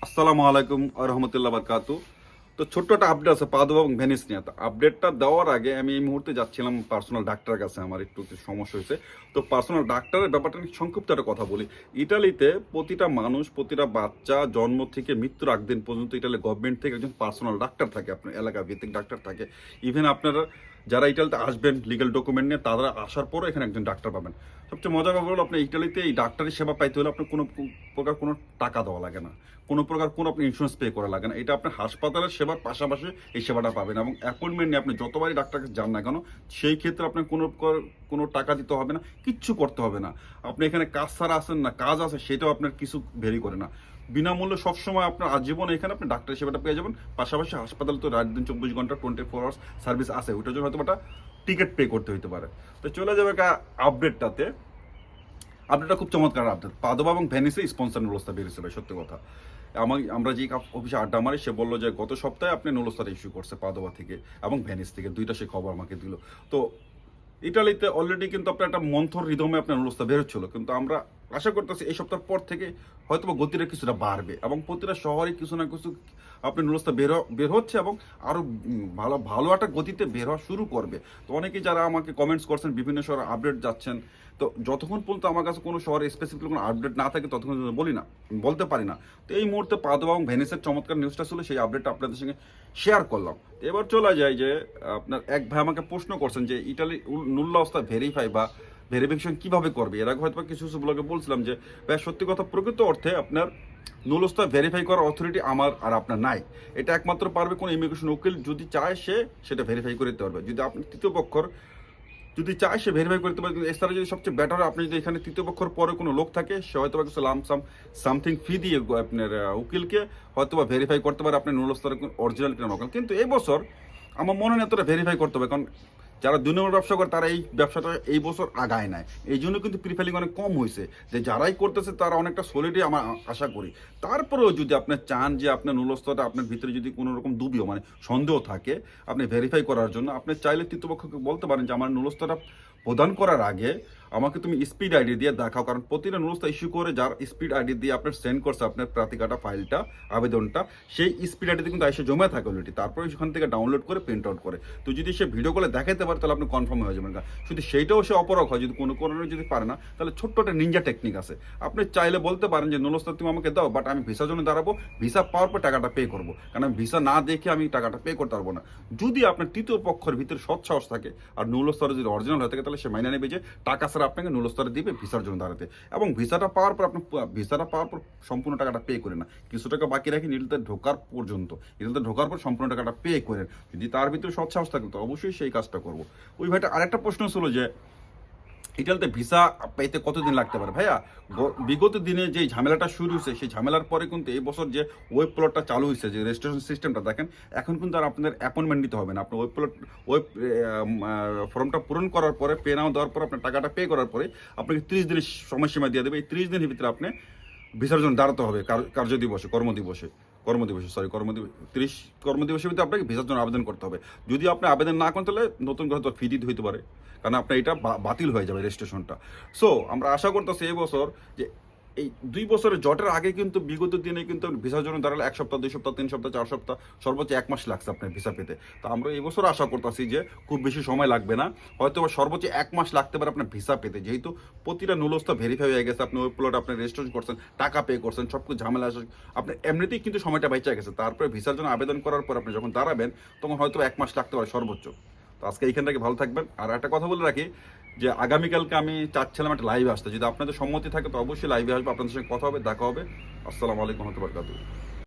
আসসালামু আলাইকুম রহমতুল্লাহ বারকাতু। তো ছোট্ট একটা আপডেট আছে পাদুয়া এবং ভেনিস নিয়ে। তো আপডেটটা দেওয়ার আগে আমি এই মুহূর্তে যাচ্ছিলাম পার্সোনাল ডাক্তারের কাছে, আমার একটু সমস্যা হয়েছে। তো পার্সোনাল ডাক্তারের ব্যাপারটা নিয়ে সংক্ষিপ্ত একটা কথা বলি। ইটালিতে প্রতিটা মানুষ, প্রতিটা বাচ্চা জন্ম থেকে মৃত্যুর আগ দিন পর্যন্ত ইটালি গভর্নমেন্ট থেকে একজন পার্সোনাল ডাক্তার থাকে, আপনার এলাকা ভিত্তিক ডাক্তার থাকে। ইভেন আপনারা যারা ইটালিতে আসবেন লিগ্যাল ডকুমেন্ট নিয়ে, তারা আসার পরও এখানে একজন ডাক্তার পাবেন। সবচেয়ে মজার ব্যাপার হলো, আপনার ইটালিতে এই ডাক্তারি সেবা পাইতে হলে আপনার কোনো প্রকার কোনো টাকা দেওয়া লাগে না, কোনো প্রকার কোনো আপনি ইন্স্যুরেন্স পে করা লাগে না। এটা আপনার হাসপাতালের সেবার পাশাপাশি এই সেবাটা পাবেন, এবং অ্যাপয়েন্টমেন্ট নিয়ে আপনি যতবারই ডাক্তারকে যান না কেন, সেই ক্ষেত্রে আপনার কোনো টাকা দিতে হবে না, কিচ্ছু করতে হবে না। আপনি এখানে কাজ ছাড়া আসেন না, কাজ আছে সেটাও আপনার কিছু ভেরি করে না। বিনামূল্যে সবসময় আপনার আজীবন এখানে আপনি ডাক্তারি সেবাটা পেয়ে যাবেন। পাশাপাশি হাসপাতালে তো রাত দিন 24 ঘন্টা 24 আওয়ার্স সার্ভিস আছে, ওইটার জন্য হয়তো একটা টিকিট পে করতে হতে পারে। তো চলে যাবে আপডেটটাতে। আপডেটটা খুব চমৎকার আপডেট। পাদোবা এবং ভেনিসে স্পন্সর নুলস্তা বেরিয়েছে ভাই, সত্যি কথা। আমরা যে অফিসে আড্ডা মারি, সে বললো যে গত সপ্তাহে আপনি নুলস্তার ইস্যু করছে পাদোবা থেকে এবং ভেনিস থেকে, দুইটা সে খবর আমাকে দিল। তো ইটালিতে অলরেডি কিন্তু আপনার একটা মন্থর রিদমে আপনার নুলস্তা বেরোচ্ছিল, কিন্তু আমরা আশা করতেছি এই সপ্তাহের পর থেকে হয়তো গতিটা কিছুটা বাড়বে, এবং প্রতিটা শহরে কিছু না কিছু আপনি নুলস্তা বের হচ্ছে, এবং আরও ভালো ভালো একটা গতিতে বের হওয়া শুরু করবে। তো অনেকেই যারা আমাকে কমেন্টস করছেন, বিভিন্ন শহরে আপডেট যাচ্ছেন, তো যতক্ষণ পর্যন্ত আমার কাছে কোনো শহরে স্পেসিফিক কোনো আপডেট না থাকে ততক্ষণ বলতে পারি না। তো এই মুহূর্তে পাদোয়া এবং ভেনিসের চমৎকার নিউজটা ছিল, সেই আপডেটটা আপনাদের সঙ্গে শেয়ার করলাম। এবার চলে যায় যে আপনার এক ভাই আমাকে প্রশ্ন করছেন যে ইটালি নুল্লা অবস্থা ভেরিফাই বা ভেরিফিকেশন কিভাবে করবে। এর আগে হয়তো কিছু কিছু ব্লগে বলছিলাম যে ভাই সত্যি কথা, প্রকৃত অর্থে আপনার নুলস্তা ভেরিফাই করার অথরিটি আমার আর আপনার নাই। এটা একমাত্র পারবে কোনো ইমিগ্রেশন উকিল, যদি চায় সে সেটা ভেরিফাই করে দিতে পারবে। যদি আপনি তৃতীয় পক্ষর যদি চায় সে ভেরিফাই করতে পারে, কিন্তু এছাড়া যদি সবচেয়ে বেটার আপনি যদি এখানে তৃতীয় পক্ষর পরে কোনো লোক থাকে, সে হয়তো বা কিছু সামথিং ফি দিয়ে আপনার উকিলকে হয়তো বা ভেরিফাই করতে পারে আপনার নুলস্তার অরিজিনাল কিনা নকল। কিন্তু এই বছর আমার মনে হয় এতটা ভেরিফাই করতে হবে, কারণ যারা 2 নম্বর ব্যবসা করে তারা এই ব্যবসাটা এই বছর আগায় নেয়। এই জন্য কিন্তু প্রিফাইলিং অনেক কম হয়েছে, যে যারাই করতেছে তারা অনেকটা সলিডই আমার আশা করি। তারপরেও যদি আপনি চান যে আপনার নুলস্তরটা আপনার ভিতরে যদি কোনো রকম দুবিও মানে সন্দেহ থাকে, আপনি ভেরিফাই করার জন্য আপনি চাইলে তৃতীয়পক্ষকে বলতে পারেন যে আমার নুলস্তরটা প্রদান করার আগে আমাকে তুমি স্পিড আইডি দিয়ে দেখাও, কারণ প্রতিটা নুলস্তা ইস্যু করে যার স্পিড আইডি দিয়ে আপনার সেন্ড করছে আপনার প্রাতিকাটা ফাইলটা আবেদনটা, সেই স্পিড আইডিতে কিন্তু এসে জমা থাকে অলরেডি, তারপরে সেখান থেকে ডাউনলোড করে প্রিন্ট আউট করে। তো যদি সে ভিডিও কলে দেখাতে পারে তাহলে আপনি কনফার্ম হয়ে যাবেন। শুধু সেইটাও সে অপরাগ হয়, যদি কোনো কারণে যদি পারে না, তাহলে ছোট্ট একটা নিনজা টেকনিক আছে। আপনি চাইলে বলতে পারেন যে নুলস্তা তুমি আমাকে দাও, বাট আমি ভিসার জন্য দাঁড়াবো, ভিসা পাওয়ার পর টাকাটা পে করবো, কারণ আমি ভিসা না দেখে আমি টাকাটা পে করতে পারবো না। যদি আপনার তৃতীয় পক্ষের ভিতরে সৎ সাহস থাকে আর নুলস্তরে যদি অরিজিনাল হয়ে থাকে, তাহলে সে মাইনে নেবে যে টাকা ছাড়া আপনাকে নুলস্তরে দিবে ভিসার জন্য দাঁড়াতে, এবং ভিসাটা পাওয়ার পর সম্পূর্ণ টাকাটা পে করে না, কিছু টাকা বাকি রাখি ইটালিতে ঢোকার পর্যন্ত, ইটালিতে ঢোকার পর সম্পূর্ণ টাকাটা পে করেন। যদি তার ভিতরে সৎ সাহস থাকে তো অবশ্যই সেই কাজটা করবো। ওই ভাইটা আরেকটা প্রশ্ন ছিল যে ইটালিতে ভিসা পেতে কতদিন লাগতে পারে। ভাইয়া বিগত দিনে যে ঝামেলাটা শুরু হয়েছে, সেই ঝামেলার পরে কিন্তু এই বছর যে ওয়েব প্লটটা চালু হয়েছে, যে রেজিস্ট্রেশন সিস্টেমটা দেখেন, এখন কিন্তু আর আপনাদের অ্যাপয়েন্টমেন্ট নিতে হবে না। আপনার ওয়েব ফর্মটা পূরণ করার পরে, পে নাও দেওয়ার পর, আপনার টাকাটা পে করার পরে আপনাকে 30 দিনের সময়সীমা দিয়ে দেবে। এই 30 দিনের ভিতরে আপনি ভিসার জন্য দাঁড়াতে হবে কর্মদিবসে 30 কর্মদিবসের ভিতরে আপনাকে ভিসার জন্য আবেদন করতে হবে। যদি আপনি আবেদন না করেন তাহলে নতুন করে তো ফি দিতে হইতে পারে, কারণ আপনার এটা বাতিল হয়ে যাবে রেজিস্ট্রেশনটা। সো আমরা আশা করতেছি এই বছর যে এই 2 বছরের জটের আগে কিন্তু বিগত দিনে কিন্তু ভিসার জন্য দাঁড়ালে 1 সপ্তাহ 2 সপ্তাহ 3 সপ্তাহ 4 সপ্তাহ সর্বোচ্চ 1 মাস লাগছে আপনার ভিসা পেতে। তো আমরা এই বছর আশা করতেছি যে খুব বেশি সময় লাগবে না, হয়তো সর্বোচ্চ 1 মাস লাগতে পারে আপনার ভিসা পেতে, যেহেতু প্রতিটা নুলস্তা ভেরিফাই হয়ে গেছে, আপনি ওই প্লট আপনি রেজিস্ট্রেশন করছেন, টাকা পে করছেন, সব কিছু ঝামেলা আসে, আপনার এমনিতেই কিন্তু সময়টা বেঁচে গেছে। তারপরে ভিসার জন্য আবেদন করার পর আপনি যখন দাঁড়াবেন, তখন হয়তো 1 মাস লাগতে পারে সর্বোচ্চ। তো আজকে এইখান থেকে ভালো থাকবেন। আর একটা কথা বলে রাখি যে আগামীকালকে আমি চাচ্ছিলাম একটা লাইভে আসতে, যদি আপনাদের সম্মতি থাকে তো অবশ্যই লাইভে আসবো, আপনাদের সঙ্গে কথা হবে, দেখা হবে। আসসালামু আলাইকুম ওয়া রাহমাতুল্লাহি ওয়া বারাকাতুহু।